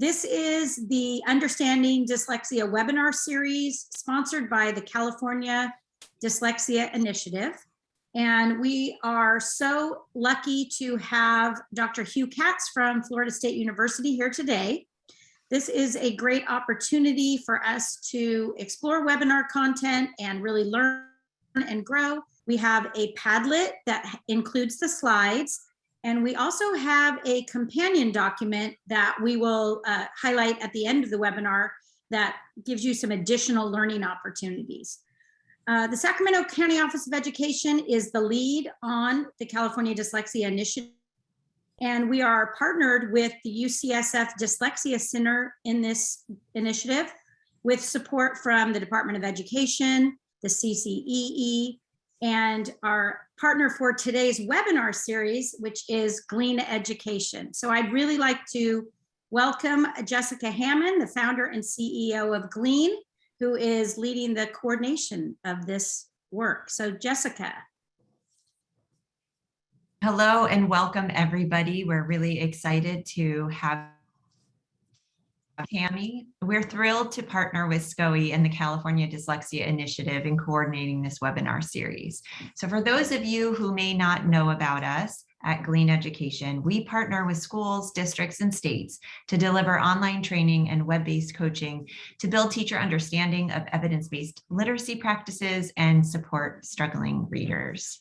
This is the Understanding Dyslexia webinar series sponsored by the California Dyslexia Initiative. And we are so lucky to have Dr. Hugh Catts from Florida State University here today. This is a great opportunity for us to explore webinar content and really learn and grow. We have a Padlet that includes the slides, and we also have a companion document that we will highlight at the end of the webinar that gives you some additional learning opportunities. The Sacramento County Office of Education is the lead on the California Dyslexia Initiative, and we are partnered with the UCSF Dyslexia Center in this initiative with support from the Department of Education, the CCEE, and our partner for today's webinar series, which is Glean Education. So I'd really like to welcome Jessica Hammond, the founder and CEO of Glean, who is leading the coordination of this work. So Jessica. Hello and welcome everybody. We're really excited to have Tammy. We're thrilled to partner with SCOE and the California Dyslexia Initiative in coordinating this webinar series. So for those of you who may not know about us, at Glean Education, we partner with schools, districts, and states to deliver online training and web-based coaching to build teacher understanding of evidence-based literacy practices and support struggling readers.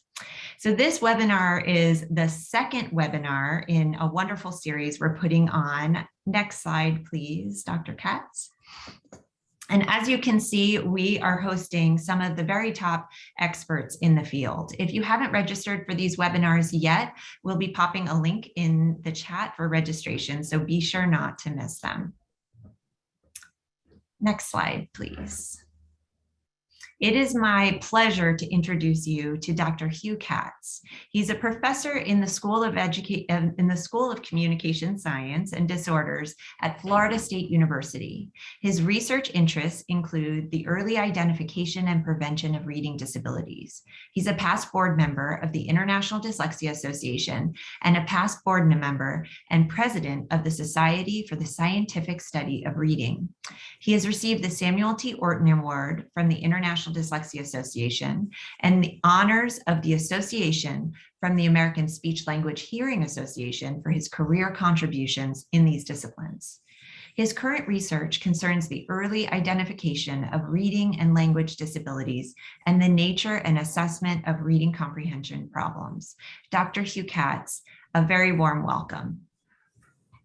So this webinar is the second webinar in a wonderful series we're putting on. Next slide, please, Dr. Catts. And as you can see, we are hosting some of the very top experts in the field. If you haven't registered for these webinars yet, we'll be popping a link in the chat for registration, so be sure not to miss them. Next slide, please. It is my pleasure to introduce you to Dr. Hugh Catts. He's a professor in the School of Communication Science and Disorders at Florida State University. His research interests include the early identification and prevention of reading disabilities. He's a past board member of the International Dyslexia Association and a past board member and president of the Society for the Scientific Study of Reading. He has received the Samuel T. Orton Award from the International Dyslexia Association and the honors of the association from the American Speech Language Hearing Association for his career contributions in these disciplines. His current research concerns the early identification of reading and language disabilities and the nature and assessment of reading comprehension problems. Dr. Hugh Catts, a very warm welcome.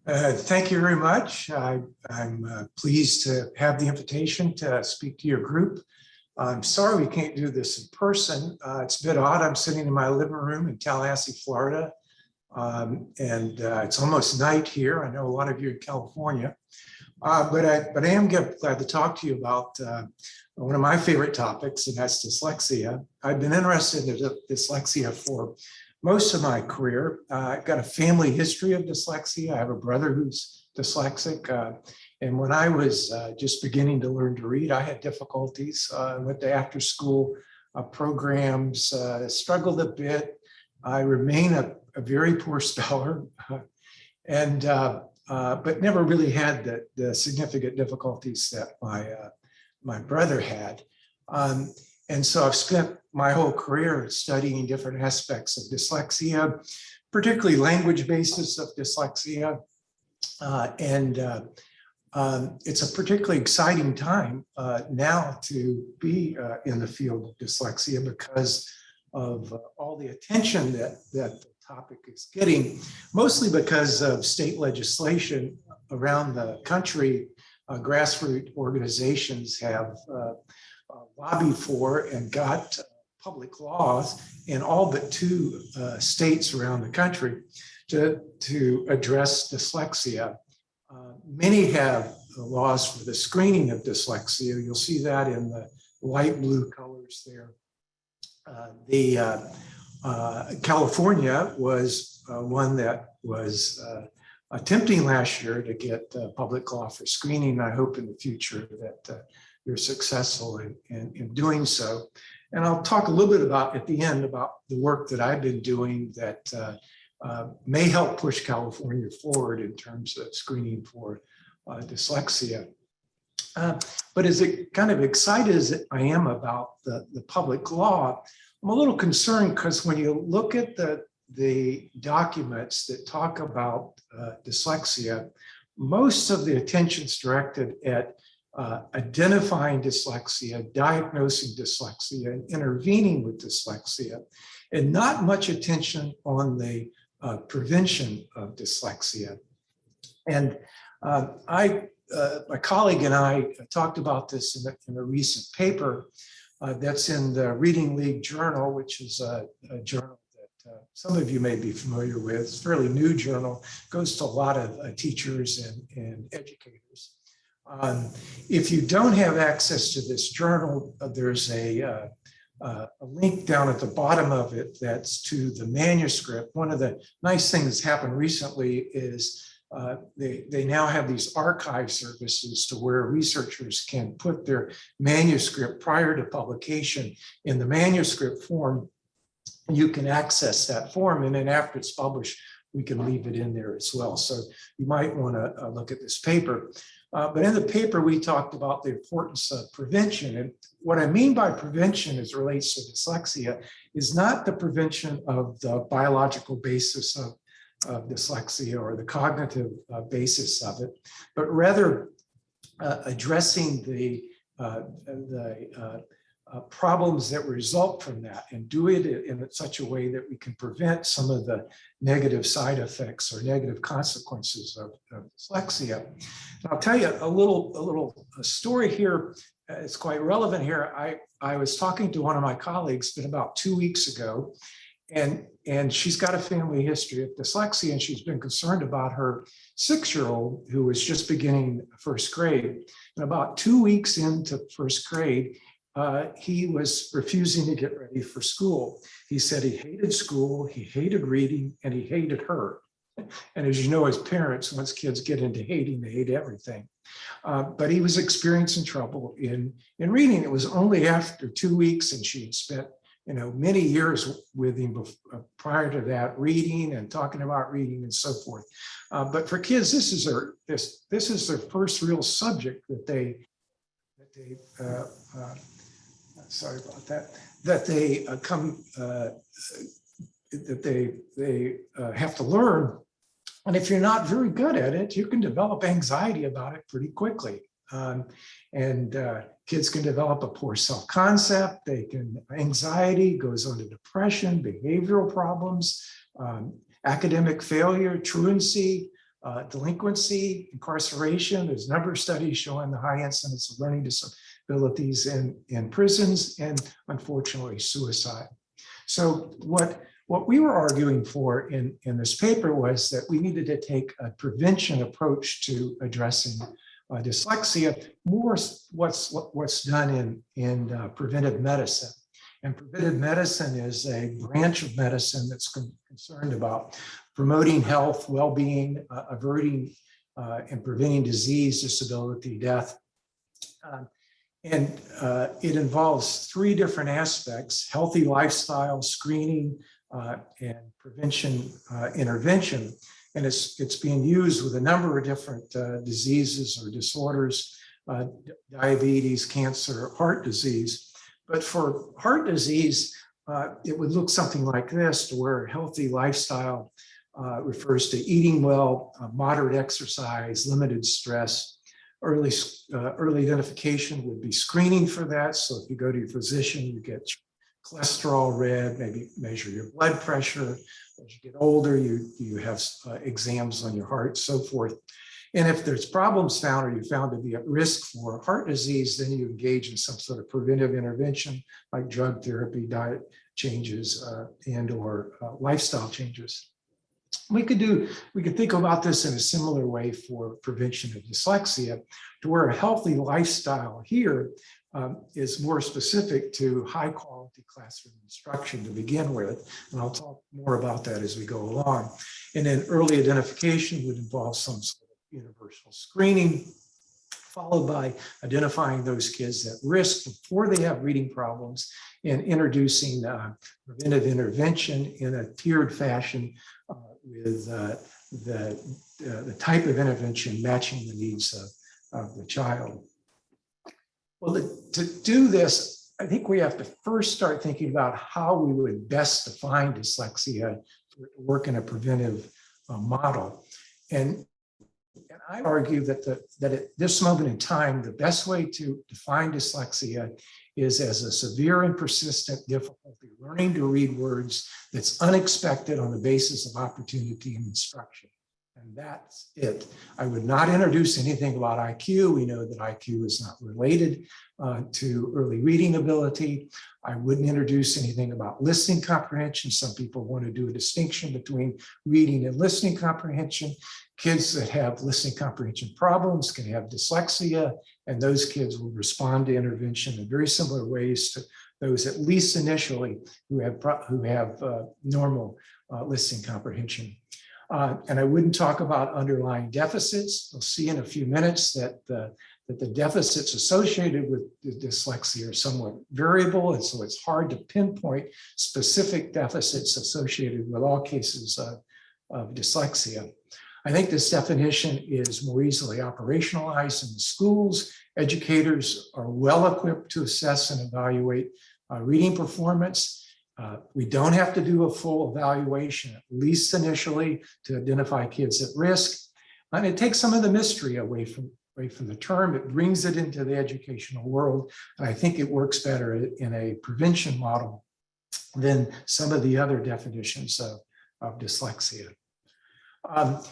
Thank you very much. I'm pleased to have the invitation to speak to your group. I'm sorry we can't do this in person. It's a bit odd. I'm sitting in my living room in Tallahassee, Florida, and it's almost night here. I know a lot of you in California, but I am glad to talk to you about one of my favorite topics, and that's dyslexia. I've been interested in dyslexia for most of my career. I've got a family history of dyslexia. I have a brother who's dyslexic. And when I was just beginning to learn to read, I had difficulties. Went to after school programs, struggled a bit. I remain a very poor speller, but never really had the significant difficulties that my brother had. And so I've spent my whole career studying different aspects of dyslexia, particularly language basis of dyslexia. It's a particularly exciting time now to be in the field of dyslexia because of all the attention that the topic is getting, mostly because of state legislation around the country. Grassroots organizations have lobbied for and got public laws in all but 2 states around the country to address dyslexia. Many have laws for the screening of dyslexia. You'll see that in the light blue colors there. California was one that was attempting last year to get public law for screening. I hope in the future that you're successful in doing so. And I'll talk a little bit about at the end about the work that I've been doing that may help push California forward in terms of screening for dyslexia. But as kind of excited as I am about the public law, I'm a little concerned because when you look at the documents that talk about dyslexia, most of the attention's directed at identifying dyslexia, diagnosing dyslexia, and intervening with dyslexia, and not much attention on the prevention of dyslexia. And my colleague and I talked about this in a recent paper that's in the Reading League Journal, which is a journal that some of you may be familiar with. It's a fairly new journal, goes to a lot of teachers and educators. If you don't have access to this journal, there's a link down at the bottom of it that's to the manuscript. One of the nice things that's happened recently is they now have these archive services to where researchers can put their manuscript prior to publication in the manuscript form. You can access that form, and then after it's published, we can leave it in there as well. So you might want to look at this paper. But in the paper, we talked about the importance of prevention. And what I mean by prevention as it relates to dyslexia is not the prevention of the biological basis of dyslexia or the cognitive basis of it, but rather addressing the problems that result from that and do it in such a way that we can prevent some of the negative side effects or negative consequences of dyslexia. And I'll tell you a little story here. It's quite relevant here. I was talking to one of my colleagues, it's been about 2 weeks ago, and she's got a family history of dyslexia, and she's been concerned about her 6-year-old who was just beginning first grade. And about 2 weeks into first grade, he was refusing to get ready for school. He said he hated school, he hated reading, and he hated her. And as you know, as parents, once kids get into hating, they hate everything. But he was experiencing trouble in reading. It was only after 2 weeks, and she had spent many years with him prior to that, reading and talking about reading and so forth. But for kids, this is their first real subject that they sorry about that, that they have to learn. And if you're not very good at it, you can develop anxiety about it pretty quickly. Kids can develop a poor self-concept. Anxiety goes on to depression, behavioral problems, academic failure, truancy, delinquency, incarceration. There's a number of studies showing the high incidence of learning disabilities in prisons, and unfortunately suicide. So what we were arguing for in this paper was that we needed to take a prevention approach to addressing dyslexia, more what's done in preventive medicine. And preventive medicine is a branch of medicine that's concerned about promoting health, well-being, averting and preventing disease, disability, death. It involves 3 different aspects: healthy lifestyle, screening, and prevention intervention. And it's being used with a number of different diseases or disorders, diabetes, cancer, heart disease. But for heart disease, it would look something like this, to where healthy lifestyle refers to eating well, moderate exercise, limited stress. Early identification would be screening for that. So if you go to your physician, you get cholesterol read, maybe measure your blood pressure. As you get older, you have exams on your heart, so forth. And if there's problems found, or you're found to be at risk for heart disease, then you engage in some sort of preventive intervention, like drug therapy, diet changes, and/or lifestyle changes. We could think about this in a similar way for prevention of dyslexia, to where a healthy lifestyle here is more specific to high quality classroom instruction to begin with. And I'll talk more about that as we go along. And then early identification would involve some sort of universal screening, followed by identifying those kids at risk before they have reading problems, and introducing preventive intervention in a tiered fashion with the the type of intervention matching the needs of the child. Well, to do this, I think we have to first start thinking about how we would best define dyslexia to work in a preventive model. And I argue that at this moment in time, the best way to define dyslexia is as a severe and persistent difficulty learning to read words that's unexpected on the basis of opportunity and instruction. And that's it. I would not introduce anything about IQ. We know that IQ is not related to early reading ability. I wouldn't introduce anything about listening comprehension. Some people want to do a distinction between reading and listening comprehension. Kids that have listening comprehension problems can have dyslexia, and those kids will respond to intervention in very similar ways to those, at least initially, who have normal listening comprehension. And I wouldn't talk about underlying deficits. We'll see in a few minutes that the deficits associated with dyslexia are somewhat variable, and so it's hard to pinpoint specific deficits associated with all cases of dyslexia. I think this definition is more easily operationalized in the schools. Educators are well equipped to assess and evaluate reading performance. We don't have to do a full evaluation, at least initially, to identify kids at risk. And it takes some of the mystery away from the term. It brings it into the educational world. And I think it works better in a prevention model than some of the other definitions of dyslexia.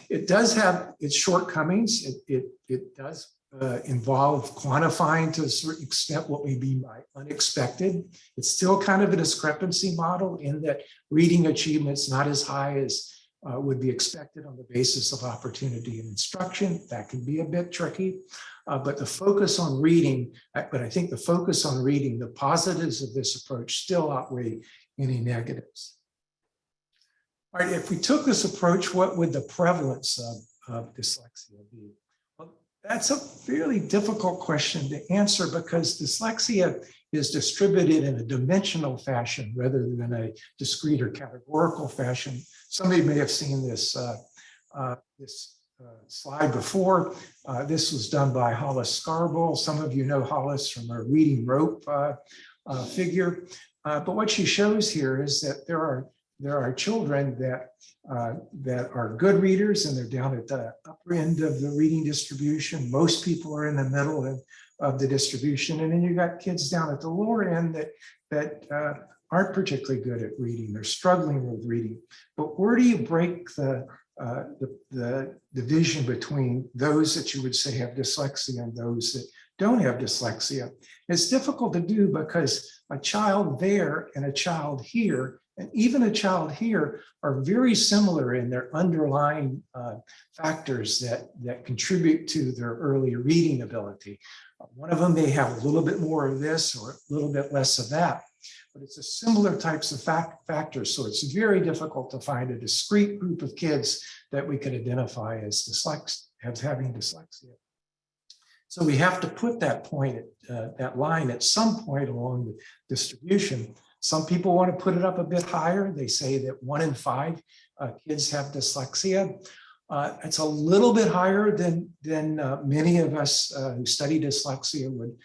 It does have its shortcomings. It does involve quantifying to a certain extent what we mean by unexpected. It's still kind of a discrepancy model in that reading achievements not as high as would be expected on the basis of opportunity and instruction. That can be a bit tricky, but the focus on reading, but I think the focus on reading, the positives of this approach still outweigh any negatives. All right, if we took this approach, what would the prevalence of dyslexia be? Well, that's a fairly difficult question to answer because dyslexia is distributed in a dimensional fashion rather than a discrete or categorical fashion. Somebody may have seen this, slide before. This was done by Hollis Scarborough. Some of you know Hollis from her reading rope figure. But what she shows here is that there are children that are good readers, and they're down at the upper end of the reading distribution. Most people are in the middle of the distribution, and then you've got kids down at the lower end that aren't particularly good at reading. They're struggling with reading. But where do you break the division between those that you would say have dyslexia and those that don't have dyslexia? It's difficult to do because a child there and a child here, and even a child here, are very similar in their underlying factors that contribute to their early reading ability. One of them may have a little bit more of this or a little bit less of that, but it's a similar types of factors. So it's very difficult to find a discrete group of kids that we could identify as having dyslexia. So we have to put that point, that line at some point along the distribution. Some people want to put it up a bit higher. They say that 1 in 5 kids have dyslexia. It's a little bit higher than many of us who study dyslexia would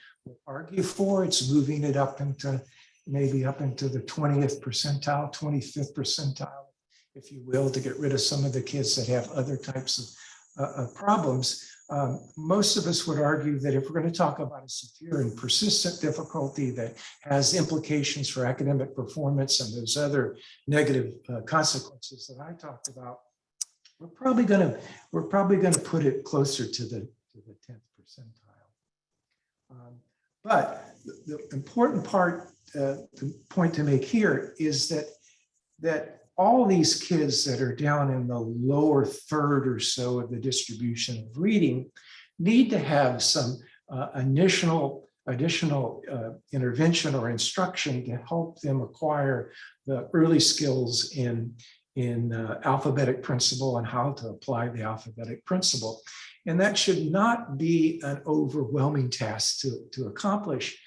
argue for. It's moving it up into maybe up into the 20th percentile, 25th percentile, if you will, to get rid of some of the kids that have other types of problems. Most of us would argue that if we're going to talk about a severe and persistent difficulty that has implications for academic performance and those other negative consequences that I talked about, we're probably going to put it closer to the 10th percentile. But the important part, the point to make here is that all these kids that are down in the lower third or so of the distribution of reading need to have some additional intervention or instruction to help them acquire the early skills in alphabetic principle and how to apply the alphabetic principle. And that should not be an overwhelming task to accomplish.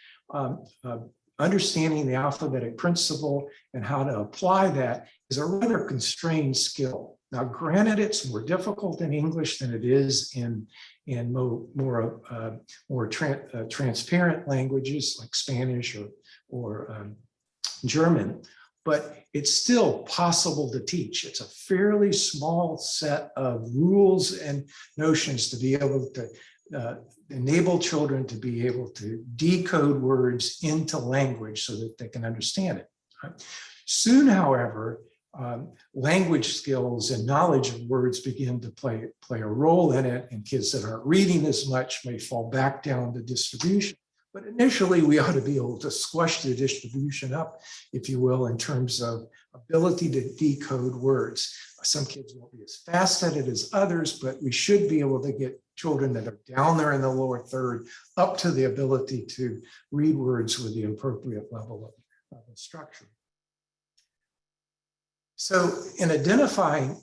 Understanding the alphabetic principle and how to apply that is a rather constrained skill. Now, granted, it's more difficult in English than it is in more transparent languages like Spanish or German, but it's still possible to teach. It's a fairly small set of rules and notions to be able to enable children to be able to decode words into language so that they can understand it. Right? Soon, however, language skills and knowledge of words begin to play a role in it, and kids that aren't reading as much may fall back down the distribution. But initially, we ought to be able to squash the distribution up, if you will, in terms of ability to decode words. Some kids won't be as fast at it as others, but we should be able to get children that are down there in the lower third up to the ability to read words with the appropriate level of instruction. So in identifying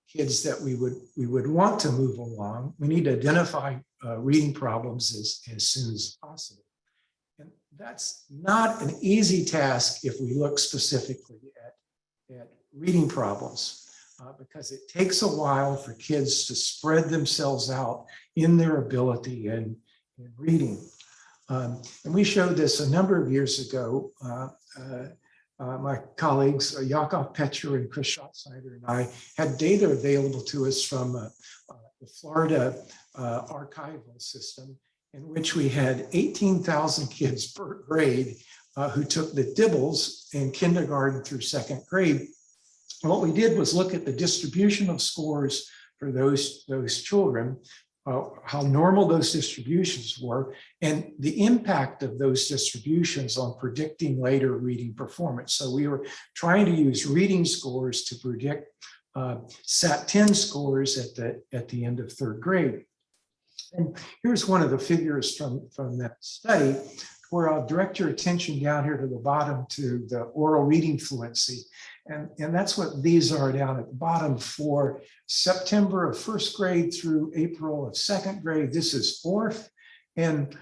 kids that we would want to move along, we need to identify reading problems as soon as possible. And that's not an easy task if we look specifically at reading problems, because it takes a while for kids to spread themselves out in their ability in reading. And we showed this a number of years ago. My colleagues, Yakov Petscher and Chris Schatschneider, and I had data available to us from the Florida archival system, in which we had 18,000 kids per grade who took the DIBELS in kindergarten through second grade. And what we did was look at the distribution of scores for those children, how normal those distributions were, and the impact of those distributions on predicting later reading performance. So we were trying to use reading scores to predict SAT-10 scores at the end of third grade. And here's one of the figures from that study, where I'll direct your attention down here to the bottom to the oral reading fluency. And that's what these are down at the bottom for September of first grade through April of second grade. This is fourth. And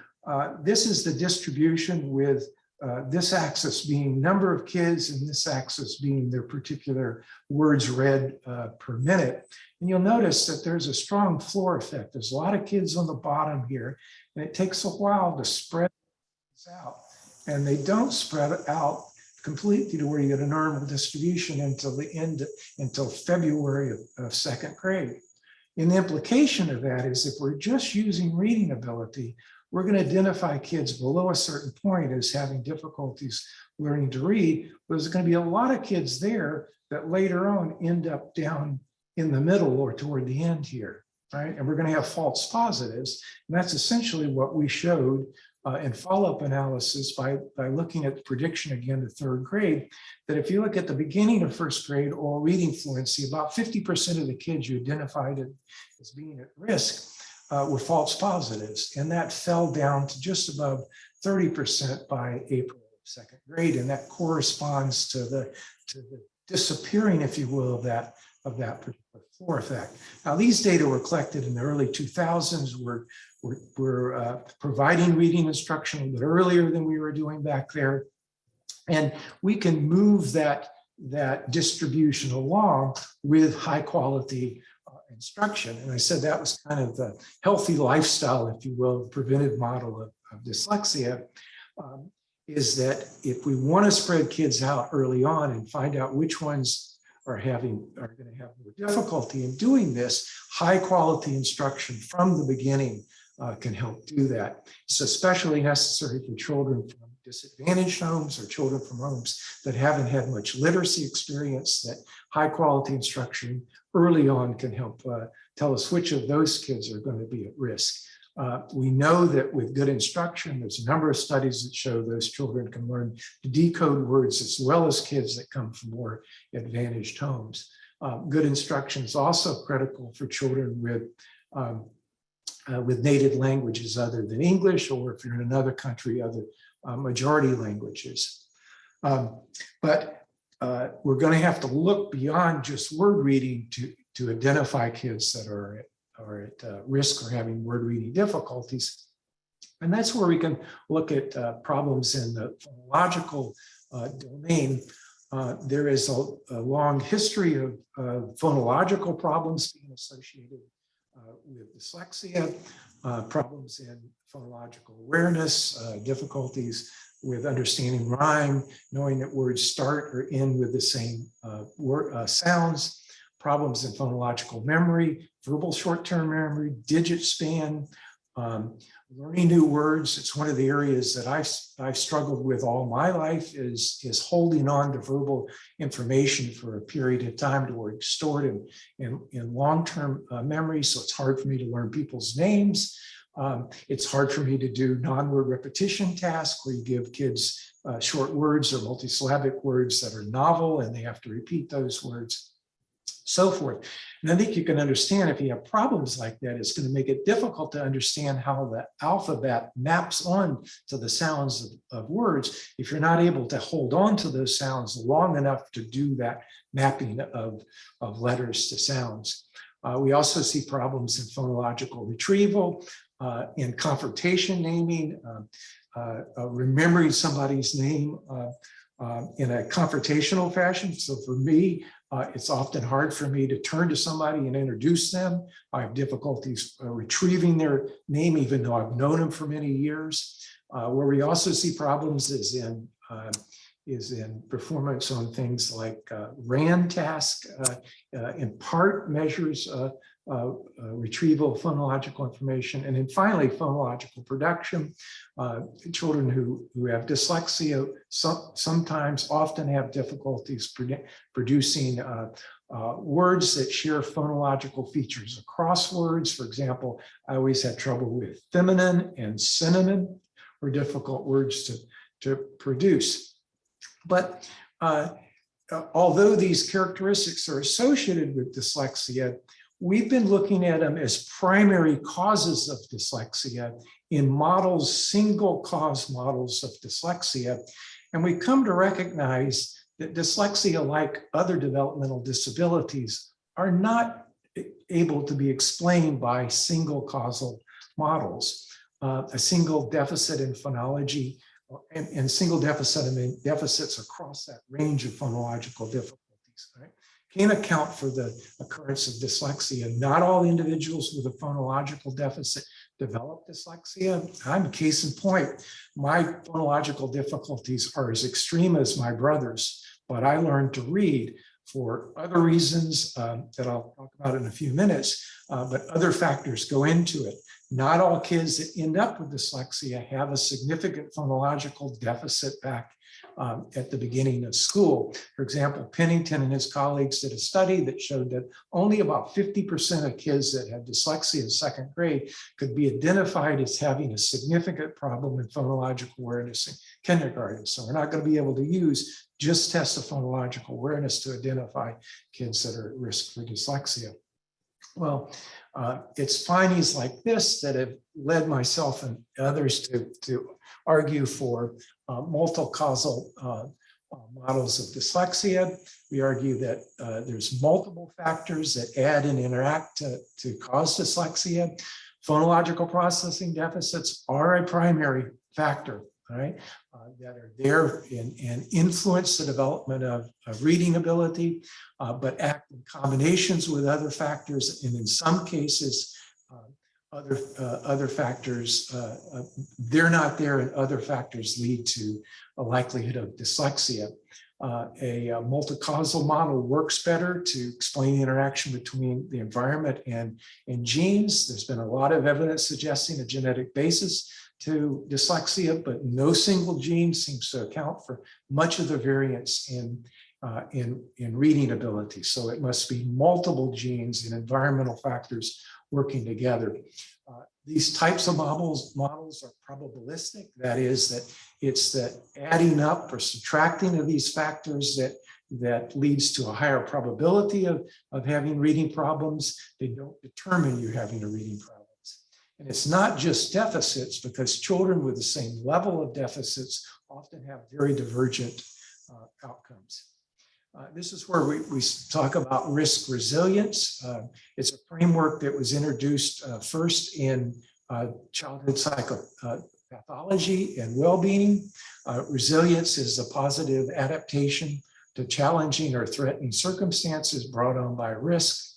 this is the distribution with this axis being number of kids and this axis being their particular words read per minute. And you'll notice that there's a strong floor effect. There's a lot of kids on the bottom here, and it takes a while to spread this out. And they don't spread it out completely to where you get a normal distribution until February of second grade. And the implication of that is if we're just using reading ability, we're going to identify kids below a certain point as having difficulties learning to read. But there's going to be a lot of kids there that later on end up down in the middle or toward the end here, right? And we're going to have false positives. And that's essentially what we showed in follow-up analysis by looking at the prediction again to third grade, that if you look at the beginning of first grade oral reading fluency, about 50% of the kids you identified as being at risk were false positives. And that fell down to just above 30% by April of second grade. And that corresponds to the disappearing, if you will, of that particular floor effect. Now, these data were collected in the early 2000s. We're providing reading instruction a little bit earlier than we were doing back there. And we can move that distribution along with high quality instruction. And I said that was kind of the healthy lifestyle, if you will, preventive model of dyslexia, is that if we want to spread kids out early on and find out which ones are going to have more difficulty in doing this, high quality instruction from the beginning can help do that. It's especially necessary for children from disadvantaged homes or children from homes that haven't had much literacy experience, that high quality instruction early on can help tell us which of those kids are going to be at risk. We know that with good instruction, there's a number of studies that show those children can learn to decode words as well as kids that come from more advantaged homes. Good instruction is also critical for children with native languages other than English, or if you're in another country, other majority languages. But we're going to have to look beyond just word reading to identify kids that are at risk for having word reading difficulties. And that's where we can look at problems in the phonological domain. There is a long history of phonological problems being associated with dyslexia, problems in phonological awareness, difficulties with understanding rhyme, knowing that words start or end with the same sounds, problems in phonological memory, verbal short-term memory, digit span, learning new words. It's one of the areas that I've struggled with all my life is holding on to verbal information for a period of time to where it's stored in long-term memory. So it's hard for me to learn people's names. It's hard for me to do non-word repetition tasks where you give kids short words or multisyllabic words that are novel and they have to repeat those words, so forth. And I think you can understand if you have problems like that, it's going to make it difficult to understand how the alphabet maps on to the sounds of words if you're not able to hold on to those sounds long enough to do that mapping of letters to sounds. We also see problems in phonological retrieval, in confrontation naming, remembering somebody's name in a confrontational fashion. So for me, it's often hard for me to turn to somebody and introduce them. I have difficulties retrieving their name, even though I've known them for many years. Where we also see problems is in performance on things like RAND task, in part measures retrieval of phonological information, and then finally phonological production. Children who have dyslexia sometimes often have difficulties producing words that share phonological features across words. For example, I always had trouble with feminine and cinnamon were difficult words to produce. But although these characteristics are associated with dyslexia, we've been looking at them as primary causes of dyslexia in models, single cause models of dyslexia. And we come to recognize that dyslexia, like other developmental disabilities, are not able to be explained by single causal models. A single deficit in phonology and single deficits across that range of phonological difficulties, right? Can't account for the occurrence of dyslexia. Not all individuals with a phonological deficit develop dyslexia. I'm a case in point. My phonological difficulties are as extreme as my brother's, but I learned to read for other reasons that I'll talk about in a few minutes, but other factors go into it. Not all kids that end up with dyslexia have a significant phonological deficit back at the beginning of school. For example, Pennington and his colleagues did a study that showed that only about 50% of kids that had dyslexia in second grade could be identified as having a significant problem in phonological awareness in kindergarten. So we're not going to be able to use just tests of phonological awareness to identify kids that are at risk for dyslexia. Well, it's findings like this that have led myself and others to argue for multi-causal models of dyslexia. We argue that there's multiple factors that add and interact to cause dyslexia. Phonological processing deficits are a primary factor, right, that are there and influence the development of reading ability, but act in combinations with other factors, and in some cases, other factors, they're not there, and other factors lead to a likelihood of dyslexia. A multi-causal model works better to explain the interaction between the environment and genes. There's been a lot of evidence suggesting a genetic basis to dyslexia, but no single gene seems to account for much of the variance in reading ability. So it must be multiple genes and environmental factors working together. These types of models are probabilistic. That is, that it's that adding up or subtracting of these factors that leads to a higher probability of having reading problems. They don't determine you having a reading problem. And it's not just deficits, because children with the same level of deficits often have very divergent outcomes. This is where we talk about risk resilience. It's a framework that was introduced first in childhood psychopathology and well-being. Resilience is a positive adaptation to challenging or threatening circumstances brought on by risk.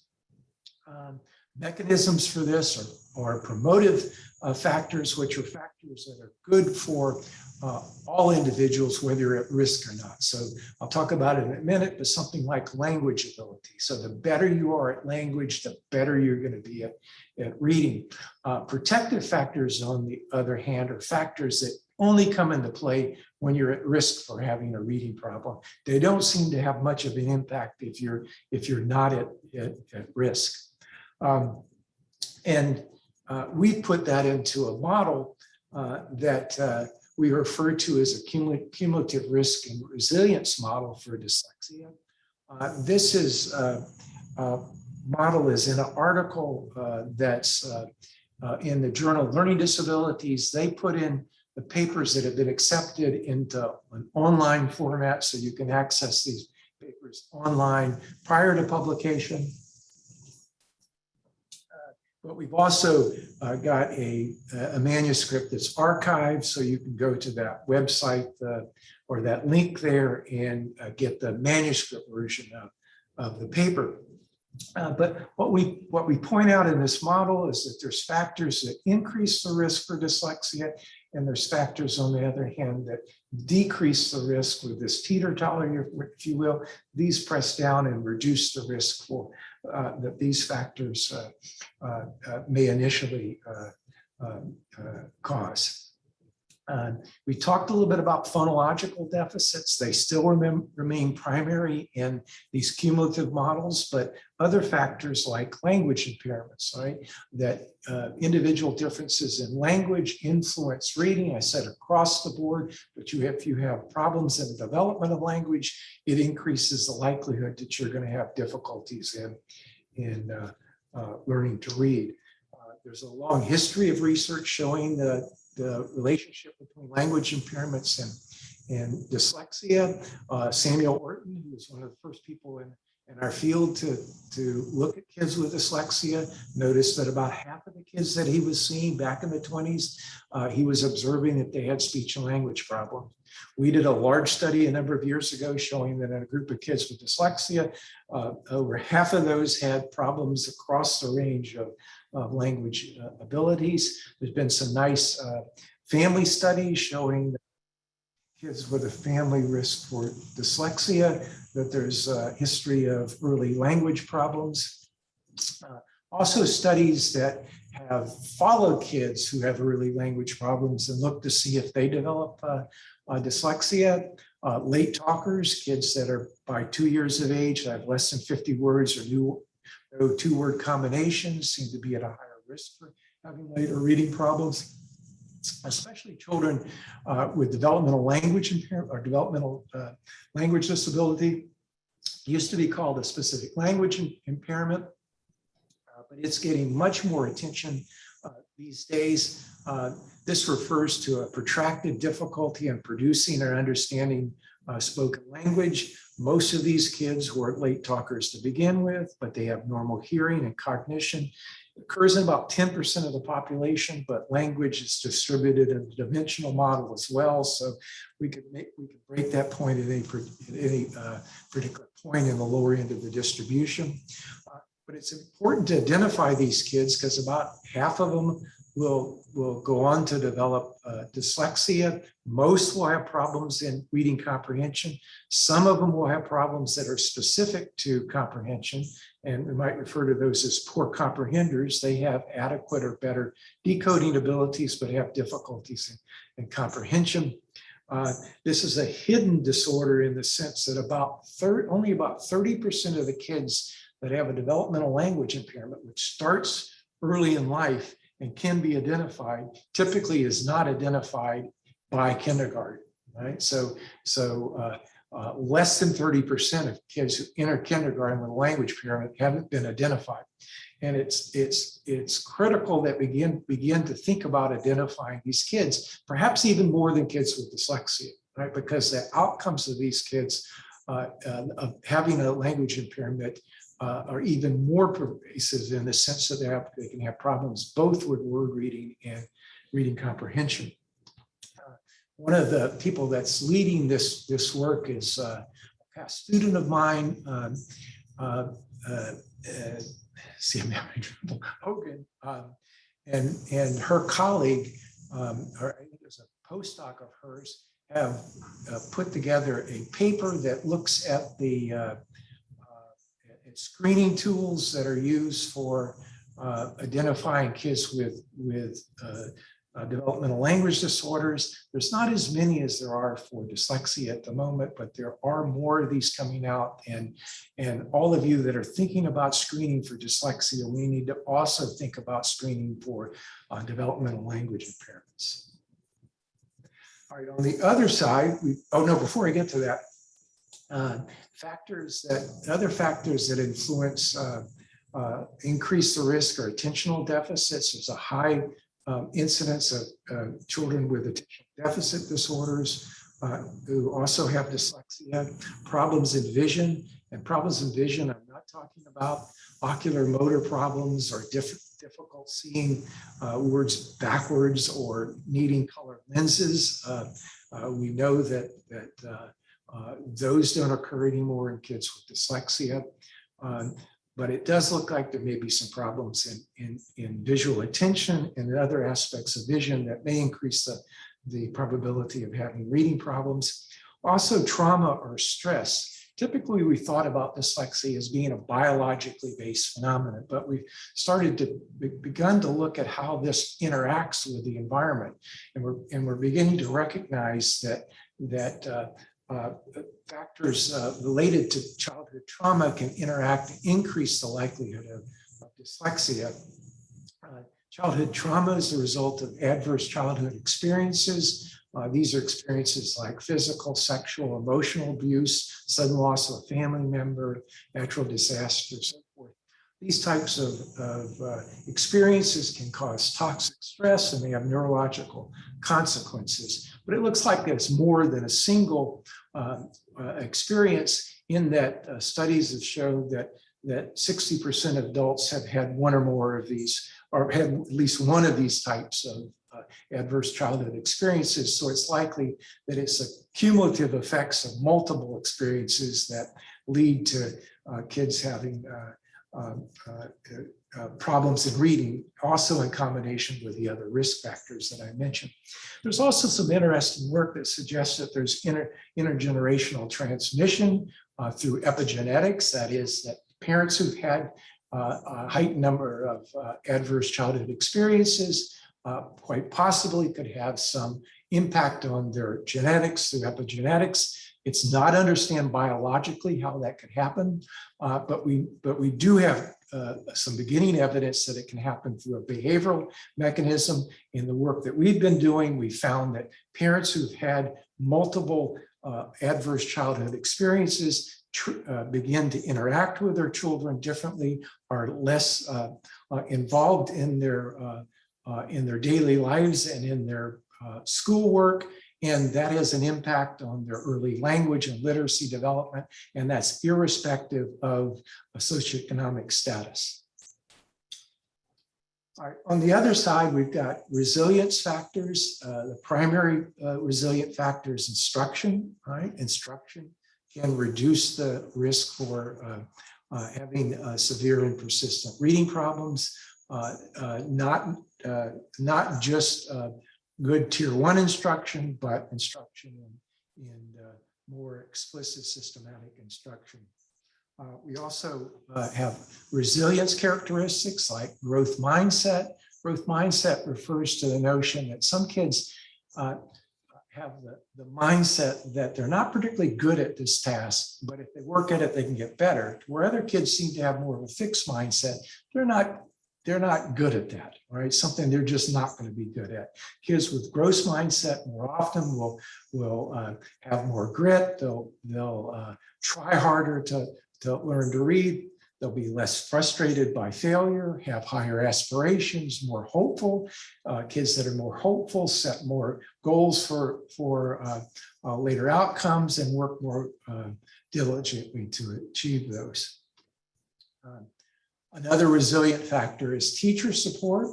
Mechanisms for this are promotive factors, which are factors that are good for all individuals, whether you're at risk or not. So I'll talk about it in a minute, but something like language ability. So the better you are at language, the better you're going to be at reading. Protective factors, on the other hand, are factors that only come into play when you're at risk for having a reading problem. They don't seem to have much of an impact if you're not at risk. We put that into a model that we refer to as a cumulative risk and resilience model for dyslexia. This is model is in an article that's in the journal Learning Disabilities. They put in the papers that have been accepted into an online format, so you can access these papers online prior to publication. But we've also got a manuscript that's archived, so you can go to that website or that link there and get the manuscript version of the paper. But what we point out in this model is that there's factors that increase the risk for dyslexia, and there's factors, on the other hand, that decrease the risk with this teeter-totter, if you will. These press down and reduce the risk for that these factors may initially cause. We talked a little bit about phonological deficits. They still remain primary in these cumulative models, but other factors like language impairments, right? That individual differences in language influence reading. I said across the board, but if you have problems in the development of language, it increases the likelihood that you're going to have difficulties in learning to read. There's a long history of research showing the relationship between language impairments and dyslexia. Samuel Orton, who was one of the first people in our field to look at kids with dyslexia, noticed that about half of the kids that he was seeing back in the 20s, he was observing that they had speech and language problems. We did a large study a number of years ago showing that in a group of kids with dyslexia, over half of those had problems across the range of language abilities. There's been some nice family studies showing that kids with a family risk for dyslexia, that there's a history of early language problems. Also studies that have followed kids who have early language problems and look to see if they develop dyslexia. Late talkers, kids that are by 2 years of age, that have less than 50 words or no two-word combinations, seem to be at a higher risk for having later reading problems. Especially children with developmental language impairment or developmental language disability. Used to be called a specific language impairment, but it's getting much more attention these days. This refers to a protracted difficulty in producing or understanding spoken language. Most of these kids were late talkers to begin with, but they have normal hearing and cognition. It occurs in about 10% of the population, but language is distributed in the dimensional model as well. So we could break that point at any particular point in the lower end of the distribution. But it's important to identify these kids because about half of them will go on to develop dyslexia. Most will have problems in reading comprehension. Some of them will have problems that are specific to comprehension, and we might refer to those as poor comprehenders. They have adequate or better decoding abilities, but have difficulties in comprehension. This is a hidden disorder in the sense that only about 30% of the kids that have a developmental language impairment, which starts early in life and can be identified, typically is not identified by kindergarten, right? So less than 30% of kids who enter kindergarten with a language impairment haven't been identified. And it's critical that we begin to think about identifying these kids, perhaps even more than kids with dyslexia, right? Because the outcomes of these kids of having a language impairment are even more pervasive in the sense that they can have problems both with word reading and reading comprehension. One of the people that's leading this work is a past student of mine, see, I'm having trouble, Hogan, and her colleague, or I think it was a postdoc of hers, have put together a paper that looks at the screening tools that are used for identifying kids with developmental language disorders. There's not as many as there are for dyslexia at the moment, but there are more of these coming out. And all of you that are thinking about screening for dyslexia, we need to also think about screening for developmental language impairments. All right, on the other side, before I get to that, other factors that influence increase the risk are attentional deficits. There's a high incidence of children with attention deficit disorders who also have dyslexia, problems in vision. And problems in vision, I'm not talking about ocular motor problems or difficult seeing words backwards or needing colored lenses. We know that those don't occur anymore in kids with dyslexia. But it does look like there may be some problems in visual attention and other aspects of vision that may increase the probability of having reading problems. Also, trauma or stress. Typically, we thought about dyslexia as being a biologically based phenomenon, but we've begun to look at how this interacts with the environment. And we're beginning to recognize that factors related to childhood trauma can interact and increase the likelihood of dyslexia. Childhood trauma is the result of adverse childhood experiences. These are experiences like physical, sexual, emotional abuse, sudden loss of a family member, natural disasters, so forth. These types of experiences can cause toxic stress and they have neurological consequences. But it looks like it's more than a single experience, in that studies have shown that 60% of adults have had one or more of these, or had at least one of these types of adverse childhood experiences. So it's likely that it's a cumulative effects of multiple experiences that lead to kids having problems in reading, also in combination with the other risk factors that I mentioned. There's also some interesting work that suggests that there's intergenerational transmission through epigenetics. That is, that parents who've had a heightened number of adverse childhood experiences quite possibly could have some impact on their genetics through epigenetics. It's not understand biologically how that could happen, but we do have some beginning evidence that it can happen through a behavioral mechanism. In the work that we've been doing, we found that parents who've had multiple adverse childhood experiences begin to interact with their children differently, are less involved in their daily lives and in their schoolwork. And that has an impact on their early language and literacy development, and that's irrespective of a socioeconomic status. All right, on the other side, we've got resilience factors. The primary resilient factor is instruction, right? Instruction can reduce the risk for having severe and persistent reading problems, not just good tier 1 instruction, but instruction in more explicit systematic instruction. We also have resilience characteristics like growth mindset. Growth mindset refers to the notion that some kids have the mindset that they're not particularly good at this task, but if they work at it, they can get better. Where other kids seem to have more of a fixed mindset, they're not good at that, right? Something they're just not going to be good at. Kids with growth mindset more often will have more grit. They'll try harder to learn to read. They'll be less frustrated by failure, have higher aspirations, more hopeful. Kids that are more hopeful set more goals for later outcomes and work more diligently to achieve those. Another resilient factor is teacher support.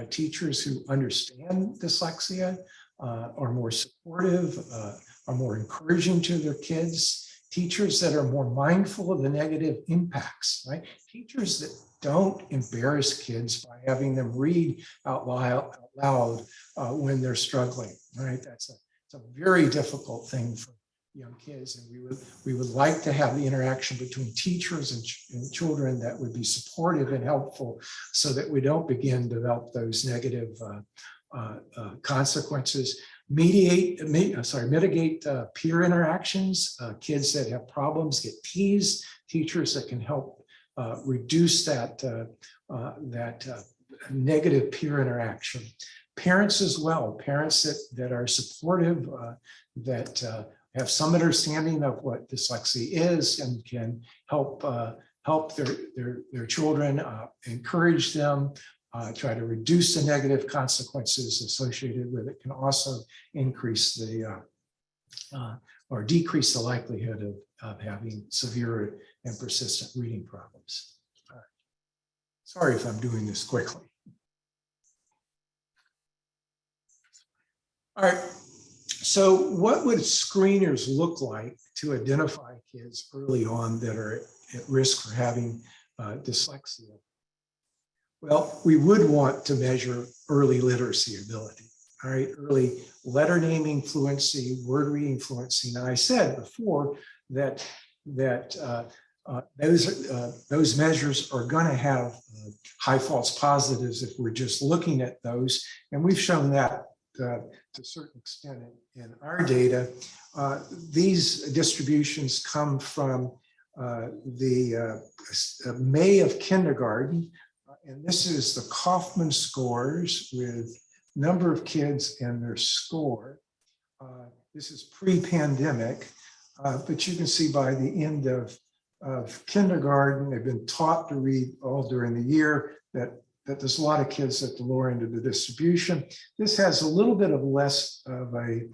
Teachers who understand dyslexia are more supportive, are more encouraging to their kids, teachers that are more mindful of the negative impacts, right? Teachers that don't embarrass kids by having them read out loud when they're struggling, right? It's a very difficult thing for young kids, and we would like to have the interaction between teachers and children that would be supportive and helpful, so that we don't begin to develop those negative consequences. Mitigate peer interactions. Kids that have problems get teased. Teachers that can help reduce that negative peer interaction. Parents as well. Parents that are supportive, that have some understanding of what dyslexia is and can help their children, encourage them, try to reduce the negative consequences associated with it, can also increase the or decrease the likelihood of having severe and persistent reading problems. Sorry if I'm doing this quickly. All right, so what would screeners look like to identify kids early on that are at risk for having dyslexia? Well, we would want to measure early literacy ability, all right? Early letter naming fluency, word reading fluency. Now, I said before that those measures are going to have high false positives if we're just looking at those, and we've shown that to a certain extent in our data. These distributions come from the May of kindergarten. And this is the Kaufman scores with number of kids and their score. This is pre-pandemic, but you can see by the end of kindergarten, they've been taught to read all during the year, that there's a lot of kids at the lower end of the distribution. This has a little bit of less of a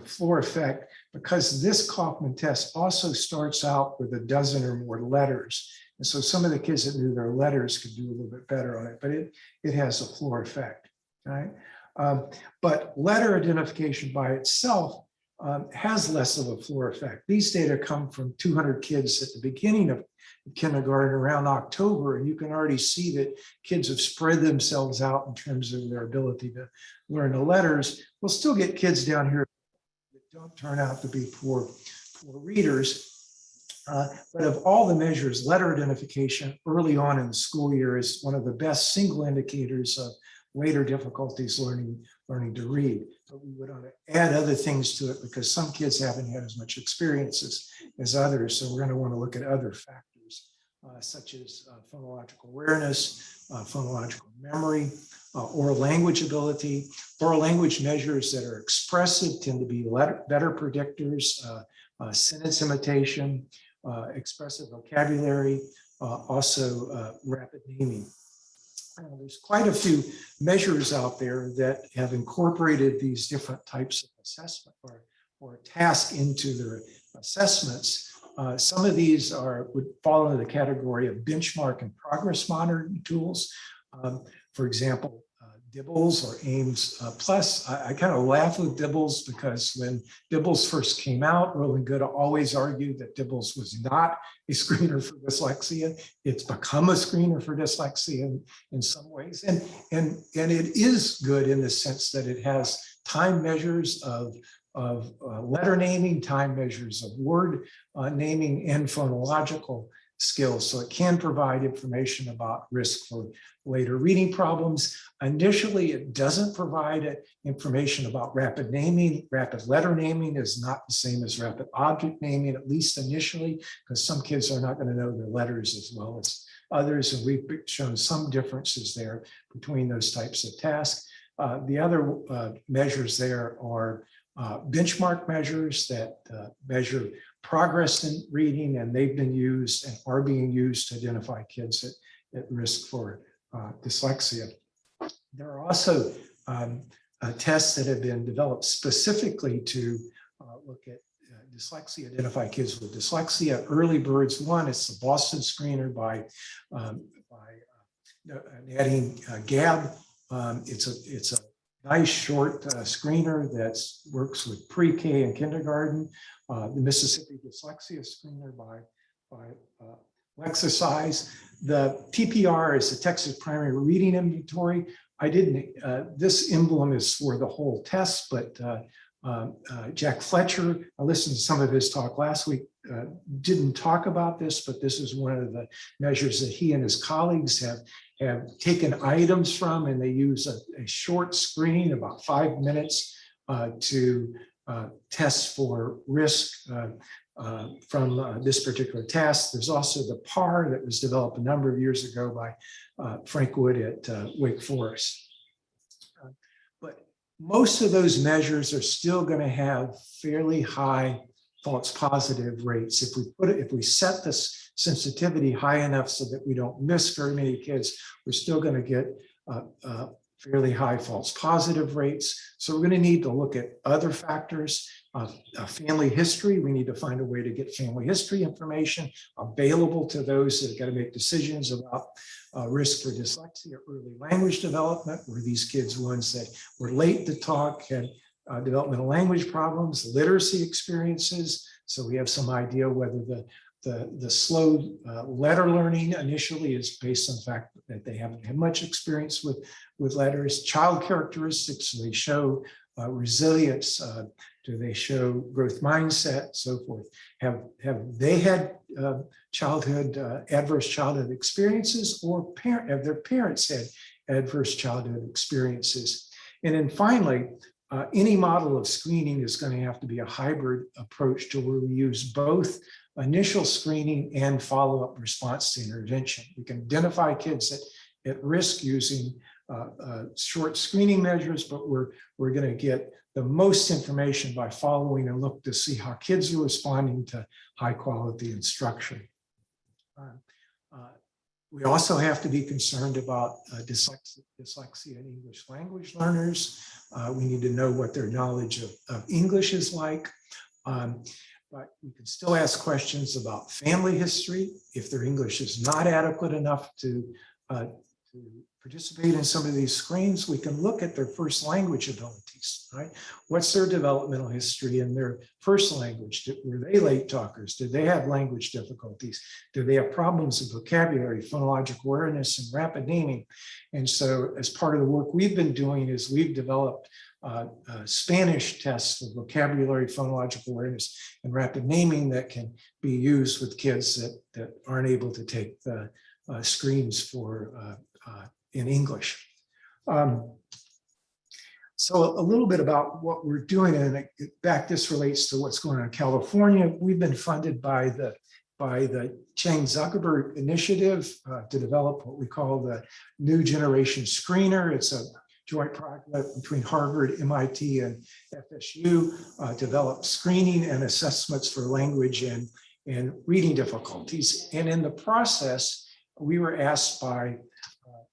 floor effect, because this Kaufman test also starts out with a dozen or more letters. And so some of the kids that knew their letters could do a little bit better on it, but it has a floor effect, right? But letter identification by itself has less of a floor effect. These data come from 200 kids at the beginning of kindergarten around October, and you can already see that kids have spread themselves out in terms of their ability to learn the letters. We'll still get kids down here that don't turn out to be poor readers. But of all the measures, letter identification early on in the school year is one of the best single indicators of later difficulties learning to read. But we would want to add other things to it, because some kids haven't had as much experience as others. So we're going to want to look at other factors, such as phonological awareness, phonological memory, oral language ability. Oral language measures that are expressive tend to be better predictors, sentence imitation, expressive vocabulary, also rapid naming. There's quite a few measures out there that have incorporated these different types of assessment or task into their assessments. Some of these would fall into the category of benchmark and progress monitoring tools. For example, Dibbles or Ames Plus. I kind of laugh with Dibbles, because when Dibbles first came out, Roland Good always argued that Dibbles was not a screener for dyslexia. It's become a screener for dyslexia in some ways. And it is good in the sense that it has time measures of letter naming, time measures of word naming, and phonological skills. So it can provide information about risk for later reading problems. Initially, it doesn't provide information about rapid naming. Rapid letter naming is not the same as rapid object naming, at least initially, because some kids are not going to know their letters as well as others. And we've shown some differences there between those types of tasks. The other measures there are benchmark measures that measure progress in reading, and they've been used and are being used to identify kids at risk for dyslexia. There are also tests that have been developed specifically to look at dyslexia, identify kids with dyslexia. Early Birds 1, it's the Boston screener by Nadine Gabb. It's a nice short screener that works with pre-K and kindergarten. The Mississippi Dyslexia Screener by Lexercise. The TPR is the Texas Primary Reading Inventory. I didn't, this emblem is for the whole test, but Jack Pletcher, I listened to some of his talk last week, didn't talk about this, but this is one of the measures that he and his colleagues have taken items from, and they use a short screen, about 5 minutes, to test for risk from this particular task. There's also the PAR that was developed a number of years ago by Frank Wood at Wake Forest. But most of those measures are still going to have fairly high false positive rates. If we set this sensitivity high enough so that we don't miss very many kids, we're still going to get fairly high false positive rates. So we're going to need to look at other factors. Family history, we need to find a way to get family history information available to those that have got to make decisions about risk for dyslexia. Early language development, were these kids ones that were late to talk, had developmental language problems, literacy experiences. So we have some idea whether the slow letter learning initially is based on the fact that they haven't had much experience with letters. Child characteristics, do they show resilience? Do they show growth mindset, so forth? Have they had adverse childhood experiences, or have their parents had adverse childhood experiences? And then finally, any model of screening is going to have to be a hybrid approach to where we use both initial screening and follow-up response to intervention. We can identify kids at risk using short screening measures, but we're going to get the most information by following and look to see how kids are responding to high quality instruction. We also have to be concerned about dyslexia and English language learners. We need to know what their knowledge of English is like. But we can still ask questions about family history. If their English is not adequate enough to participate in some of these screens, we can look at their first language abilities, right? What's their developmental history in their first language? Were they late talkers? Did they have language difficulties? Do they have problems with vocabulary, phonological awareness, and rapid naming? And so as part of the work we've been doing is we've developed Spanish tests for vocabulary, phonological awareness, and rapid naming that can be used with kids that aren't able to take the screens for in English. So a little bit about what we're doing, and this relates to what's going on in California. We've been funded by the Chang Zuckerberg Initiative to develop what we call the New Generation Screener. It's a joint project between Harvard, MIT, and FSU, develop screening and assessments for language and reading difficulties. And in the process, we were asked by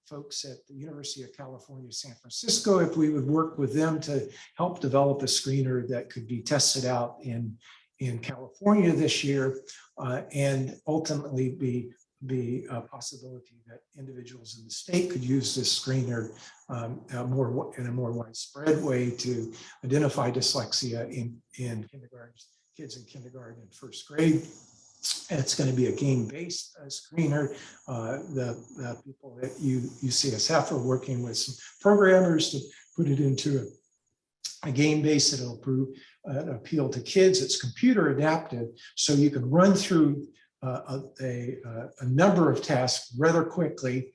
folks at the University of California, San Francisco, if we would work with them to help develop a screener that could be tested out in California this year, and ultimately be a possibility that individuals in the state could use this screener in a more widespread way to identify dyslexia in kindergarten, kids in kindergarten and first grade. It's going to be a game-based screener. The people at UCSF are working with some programmers to put it into a game base that'll appeal to kids. It's computer adaptive, so you can run through a number of tasks rather quickly.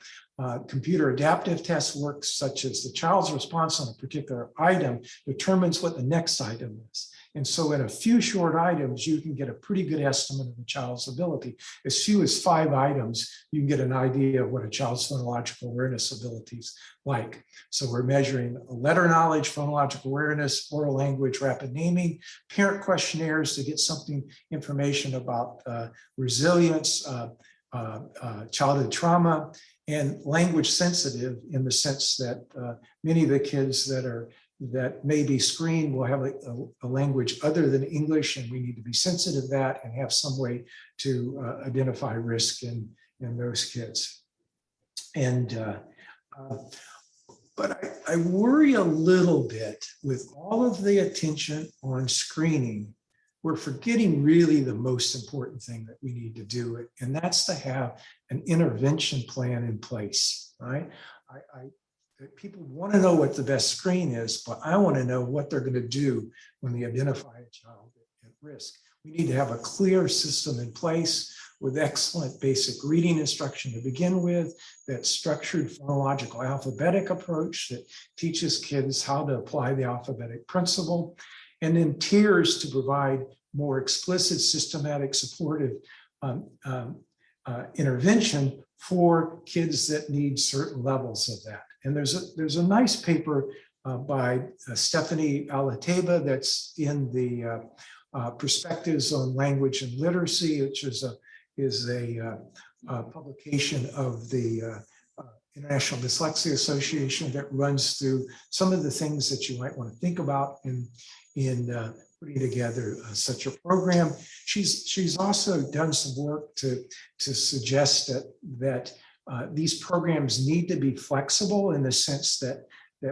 Computer adaptive tests work such as the child's response on a particular item determines what the next item is. And so in a few short items, you can get a pretty good estimate of the child's ability. As few as 5 items, you can get an idea of what a child's phonological awareness abilities like. So we're measuring letter knowledge, phonological awareness, oral language, rapid naming, parent questionnaires to get information about resilience, childhood trauma, and language sensitive, in the sense that many of the kids that may be screened will have a language other than English, and we need to be sensitive to that and have some way to identify risk in those kids. And But I worry a little bit with all of the attention on screening. We're forgetting really the most important thing that we need to do, and that's to have an intervention plan in place, right? People want to know what the best screen is, but I want to know what they're going to do when they identify a child at risk. We need to have a clear system in place with excellent basic reading instruction to begin with, that structured phonological alphabetic approach that teaches kids how to apply the alphabetic principle, and then tiers to provide more explicit, systematic, supportive intervention for kids that need certain levels of that. And there's a nice paper by Stephanie Alateba that's in the Perspectives on Language and Literacy, which is a publication of the International Dyslexia Association that runs through some of the things that you might want to think about in putting together such a program. She's also done some work to suggest that these programs need to be flexible in the sense that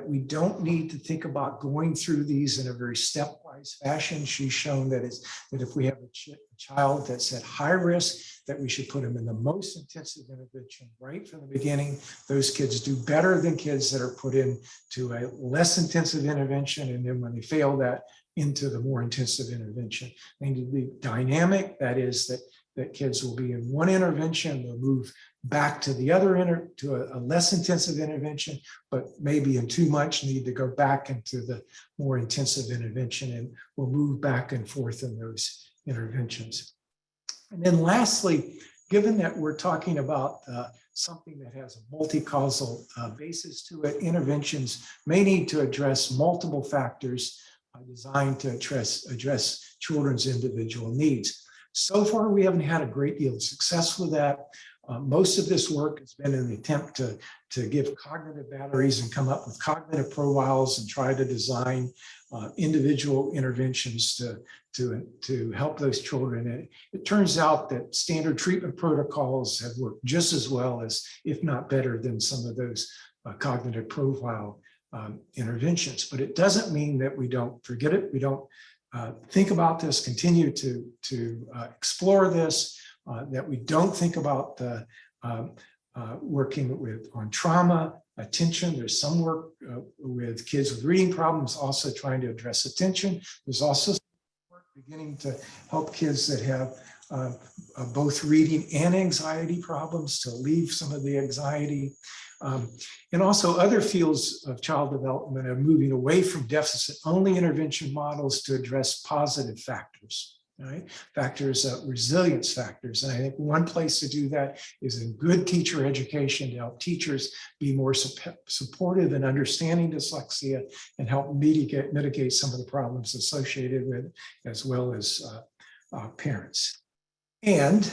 we don't need to think about going through these in a very stepwise fashion. She's shown that if we have a child that's at high risk, that we should put them in the most intensive intervention right from the beginning. Those kids do better than kids that are put into a less intensive intervention, and then when they fail that, into the more intensive intervention. They need to be dynamic. That is that kids will be in one intervention, they'll move back to the other to a less intensive intervention, but maybe in too much need to go back into the more intensive intervention, and we'll move back and forth in those interventions. And then lastly, given that we're talking about something that has a multi-causal basis to it, interventions may need to address multiple factors designed to address children's individual needs. So far, we haven't had a great deal of success with that. Most of this work has been an attempt to give cognitive batteries and come up with cognitive profiles and try to design individual interventions to help those children. And it turns out that standard treatment protocols have worked just as well as, if not better than, some of those cognitive profile interventions. But it doesn't mean that we don't forget it. We don't think about this, continue to explore this, that we don't think about working on trauma, attention. There's some work with kids with reading problems also trying to address attention. There's also some work beginning to help kids that have both reading and anxiety problems to alleviate some of the anxiety. And also other fields of child development are moving away from deficit-only intervention models to address positive factors, right? Factors, resilience factors. And I think one place to do that is in good teacher education to help teachers be more supportive in understanding dyslexia and help mitigate some of the problems associated with it, as well as parents. And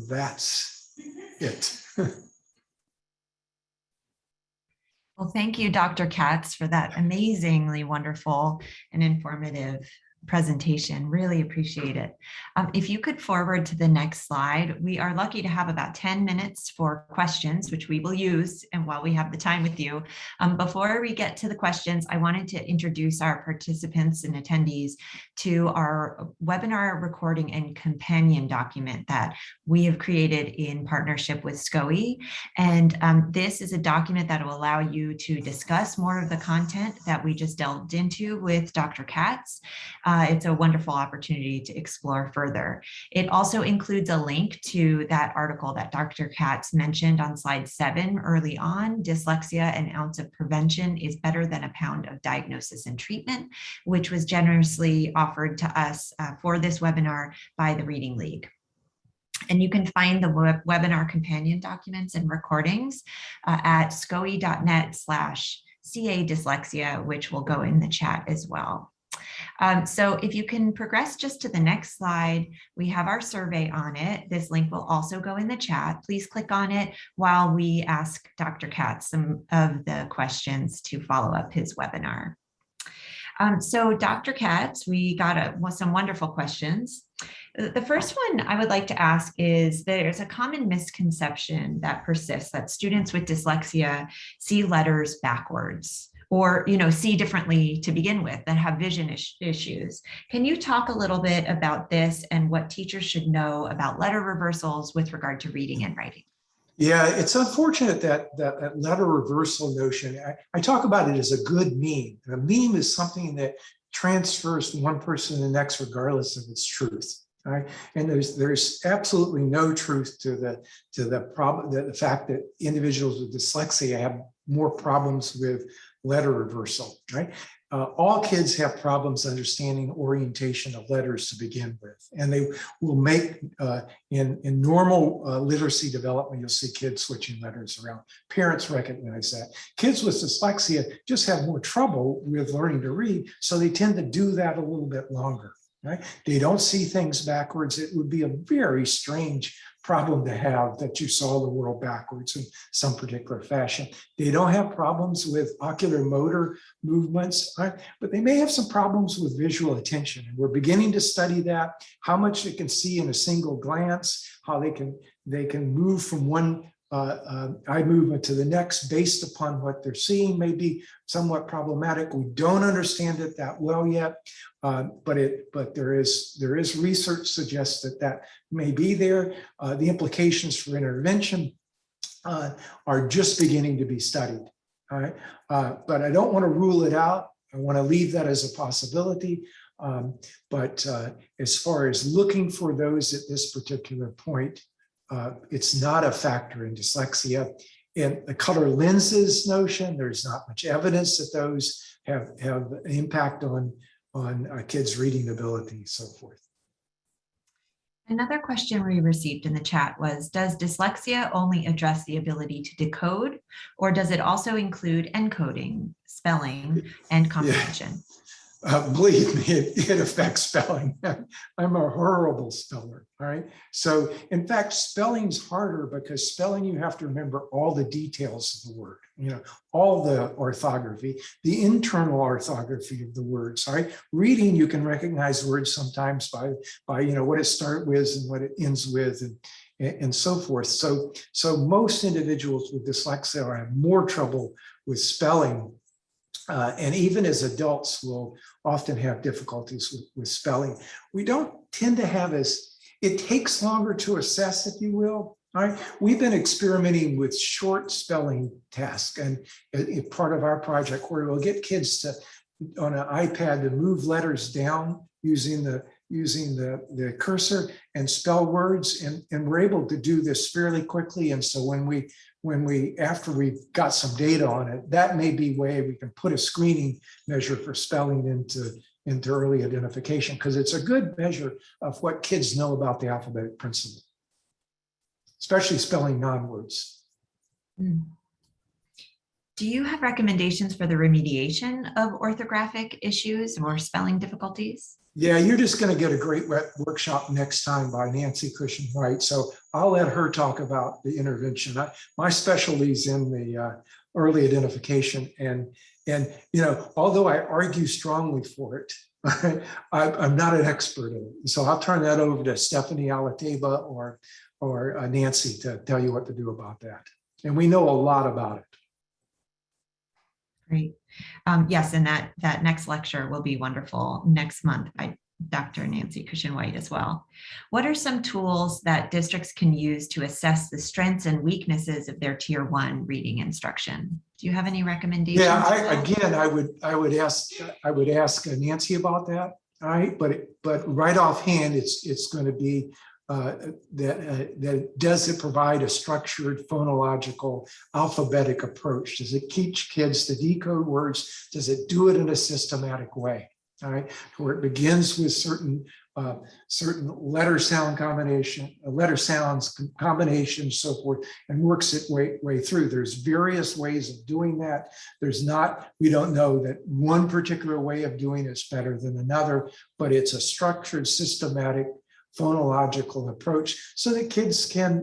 that's it. Well, thank you, Dr. Catts, for that amazingly wonderful and informative presentation. Really appreciate it. If you could forward to the next slide, we are lucky to have about 10 minutes for questions, which we will use and while we have the time with you. Before we get to the questions, I wanted to introduce our participants and attendees to our webinar recording and companion document that we have created in partnership with SCOE. And this is a document that will allow you to discuss more of the content that we just delved into with Dr. Catts. It's a wonderful opportunity to explore further. It also includes a link to that article that Dr. Catts mentioned on slide 7 early on, Dyslexia, an ounce of prevention is better than a pound of diagnosis and treatment, which was generously offered to us for this webinar by the Reading League. And you can find the webinar companion documents and recordings at scoe.net/CA dyslexia, which will go in the chat as well. So if you can progress just to the next slide, we have our survey on it. This link will also go in the chat. Please click on it while we ask Dr. Catts some of the questions to follow up his webinar. So Dr. Catts, we got some wonderful questions. The first one I would like to ask is there's a common misconception that persists that students with dyslexia see letters backwards or, see differently to begin with and have vision issues. Can you talk a little bit about this and what teachers should know about letter reversals with regard to reading and writing? Yeah, it's unfortunate that letter reversal notion, I talk about it as a good meme. And a meme is something that transfers from one person to the next regardless of its truth. Right? And there's absolutely no truth to the problem, the fact that individuals with dyslexia have more problems with letter reversal, right? All kids have problems understanding orientation of letters to begin with, and they will make, in normal literacy development, you'll see kids switching letters around. Parents recognize that. Kids with dyslexia just have more trouble with learning to read, so they tend to do that a little bit longer, right? They don't see things backwards. It would be a very strange problem to have that you saw the world backwards in some particular fashion. They don't have problems with ocular motor movements, right? But they may have some problems with visual attention. And we're beginning to study that, how much they can see in a single glance, how they can move from one eye movement to the next based upon what they're seeing may be somewhat problematic. We don't understand it that well yet, but there is research suggests that may be there. The implications for intervention are just beginning to be studied. All right, but I don't want to rule it out. I want to leave that as a possibility. But as far as looking for those at this particular point, it's not a factor in dyslexia. In the color lenses notion, there's not much evidence that those have an impact on kids' reading ability, so forth. Another question we received in the chat was, does dyslexia only address the ability to decode, or does it also include encoding, spelling, and comprehension? Yeah. Believe me, it affects spelling. I'm a horrible speller, all right? So in fact, spelling's harder because spelling, you have to remember all the details of the word, all the orthography, the internal orthography of the words, all right? Reading, you can recognize words sometimes by what it starts with and what it ends with and so forth. So most individuals with dyslexia have more trouble with spelling. And even as adults will often have difficulties with spelling. We don't tend to have it takes longer to assess, if you will. All right. We've been experimenting with short spelling tasks, and part of our project where we'll get kids on an iPad to move letters down using the cursor and spell words, and we're able to do this fairly quickly. And so after we've got some data on it, that may be a way we can put a screening measure for spelling into early identification, because it's a good measure of what kids know about the alphabetic principle, especially spelling non-words. Do you have recommendations for the remediation of orthographic issues or spelling difficulties? Yeah, you're just going to get a great workshop next time by Nancy Cushing-White. So I'll let her talk about the intervention. My specialty is in the early identification, and although I argue strongly for it, I'm not an expert in it. So I'll turn that over to Stephanie Alateva or Nancy to tell you what to do about that. And we know a lot about it. Great. Yes, and that next lecture will be wonderful next month by Dr. Nancy Cushing-White as well. What are some tools that districts can use to assess the strengths and weaknesses of their Tier 1 reading instruction? Do you have any recommendations? Yeah, I would ask Nancy about that. All right, but right offhand, it's going to be that does it provide a structured phonological alphabetic approach? Does it teach kids to decode words? Does it do it in a systematic way? All right, where it begins with certain letter sounds combinations, so forth, and works its way through. There's various ways of doing that. We don't know that one particular way of doing it's better than another, but it's a structured, systematic phonological approach so that kids can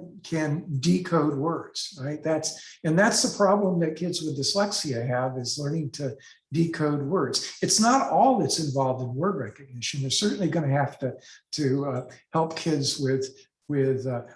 decode words, right? That's the problem that kids with dyslexia have, is learning to decode words. It's not all that's involved in word recognition. They're certainly going to have to help kids with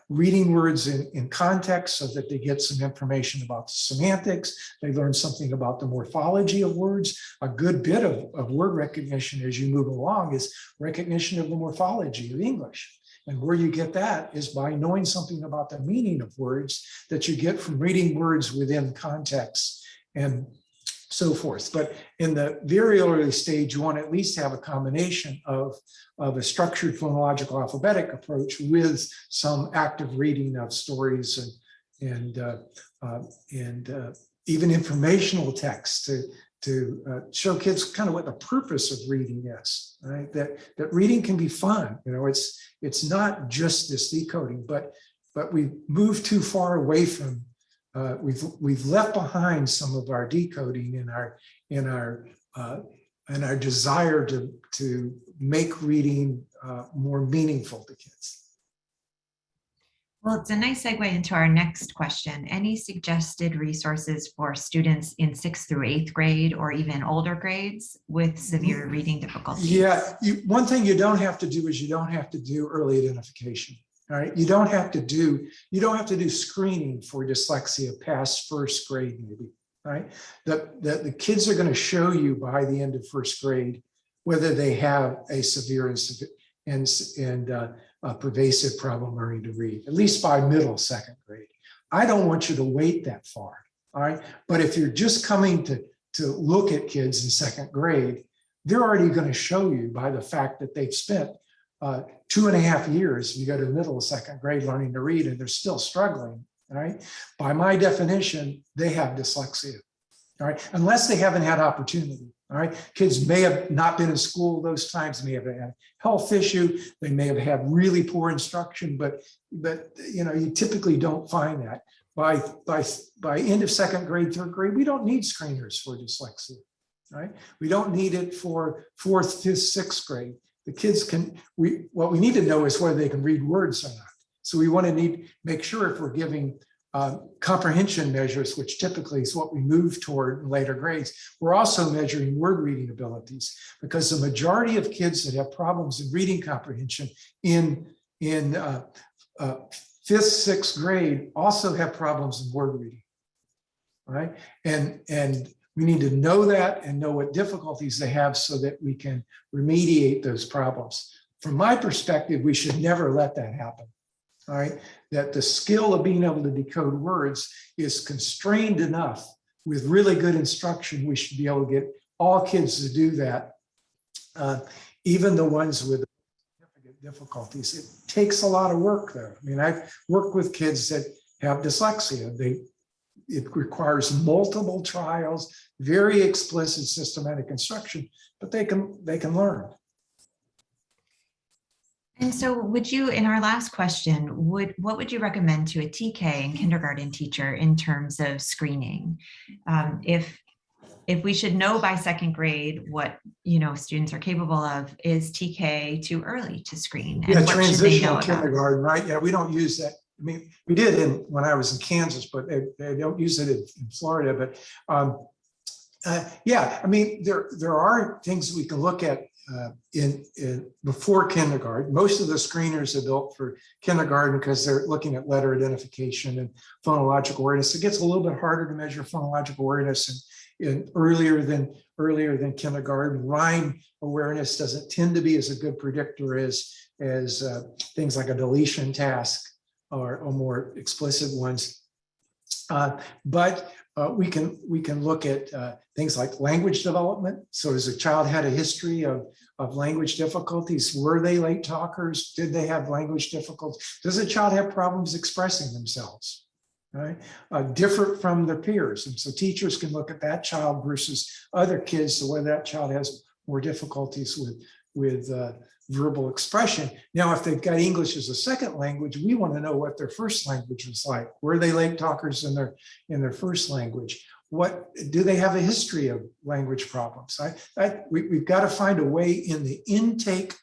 reading words in context so that they get some information about the semantics. They learn something about the morphology of words. A good bit of word recognition as you move along is recognition of the morphology of English. And where you get that is by knowing something about the meaning of words that you get from reading words within context and so forth. But in the very early stage, you want to at least have a combination of a structured phonological alphabetic approach with some active reading of stories and even informational text to show kids kind of what the purpose of reading is, right? That reading can be fun. You know, it's not just this decoding, but we've moved too far away from. We've left behind some of our decoding in our desire to make reading more meaningful to kids. Well, it's a nice segue into our next question. Any suggested resources for students in 6th through 8th grade or even older grades with severe reading difficulties? Yeah, one thing you don't have to do is you don't have to do early identification. All right, you don't have to do screening for dyslexia past 1st grade, maybe. Right, the kids are going to show you by the end of 1st grade whether they have a severe and pervasive problem learning to read, at least by middle 2nd grade. I don't want you to wait that far. All right, but if you're just coming to look at kids in 2nd grade, they're already going to show you by the fact that they've spent 2.5 years, you go to middle of 2nd grade learning to read, and they're still struggling. All right. By my definition, they have dyslexia. All right. Unless they haven't had opportunity. All right. Kids may have not been in school those times, may have had a health issue. They may have had really poor instruction, but you know, you typically don't find that. By end of 2nd grade, 3rd grade, we don't need screeners for dyslexia. Right. We don't need it for 4th, 5th, 6th grade. The kids what we need to know is whether they can read words or not. So we want to make sure if we're giving comprehension measures, which typically is what we move toward in later grades, we're also measuring word reading abilities, because the majority of kids that have problems in reading comprehension in 5th, 6th grade also have problems in word reading, right? And we need to know that and know what difficulties they have so that we can remediate those problems. From my perspective, we should never let that happen. All right, that the skill of being able to decode words is constrained enough with really good instruction. We should be able to get all kids to do that, even the ones with significant difficulties. It takes a lot of work though. I mean, I've worked with kids that have dyslexia. It requires multiple trials, very explicit systematic instruction, but they can learn. And so would you, in our last question, what would you recommend to a TK and kindergarten teacher in terms of screening? If we should know by 2nd grade what students are capable of, is TK too early to screen? And yeah, what transitional should they know kindergarten, right? Yeah, we don't use that. I mean, we did when I was in Kansas, but they don't use it in Florida. But yeah, I mean, there are things we can look at in before kindergarten. Most of the screeners are built for kindergarten because they're looking at letter identification and phonological awareness. It gets a little bit harder to measure phonological awareness in earlier than kindergarten. Rhyme awareness doesn't tend to be as a good predictor as things like a deletion task or more explicit ones. But we can look at things like language development. So has a child had a history of language difficulties? Were they late talkers? Did they have language difficulties? Does a child have problems expressing themselves? Right? Different from their peers. And so teachers can look at that child versus other kids, so whether that child has more difficulties with verbal expression. Now, if they've got English as a 2nd language, we want to know what their 1st language was like. Were they late talkers in their 1st language? What do they have a history of language problems? We've got to find a way in the intake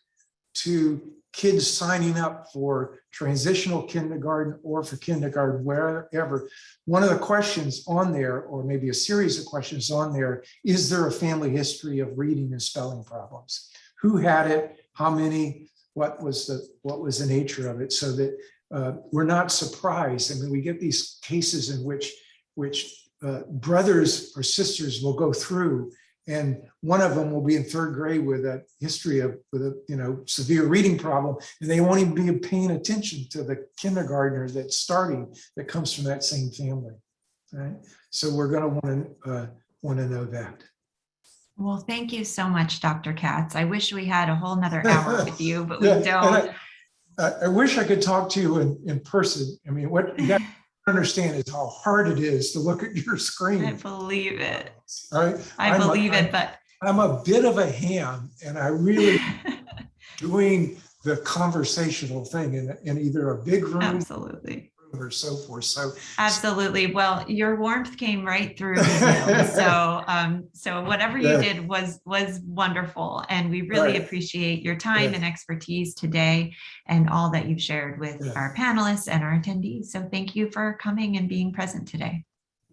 to kids signing up for transitional kindergarten or for kindergarten, wherever, one of the questions on there, or maybe a series of questions on there, is there a family history of reading and spelling problems? Who had it? How many? What was the nature of it? So that we're not surprised. I mean, we get these cases in which brothers or sisters will go through, and one of them will be in third grade with a history of severe reading problem, and they won't even be paying attention to the kindergartner that's starting that comes from that same family. Right? So we're going to want to know that. Well, thank you so much, Dr. Catts. I wish we had a whole nother hour with you, but we Yeah, don't. I wish I could talk to you in person. I mean, what you got to understand is how hard it is to look at your screen. I believe it. All right. I believe it, but I'm a bit of a ham, and I really doing the conversational thing in either a big room absolutely. Or so forth. So absolutely. Well, your warmth came right through Zoom. So whatever you did was wonderful, and we really appreciate your time and expertise today, and all that you've shared with our panelists and our attendees. So thank you for coming and being present today.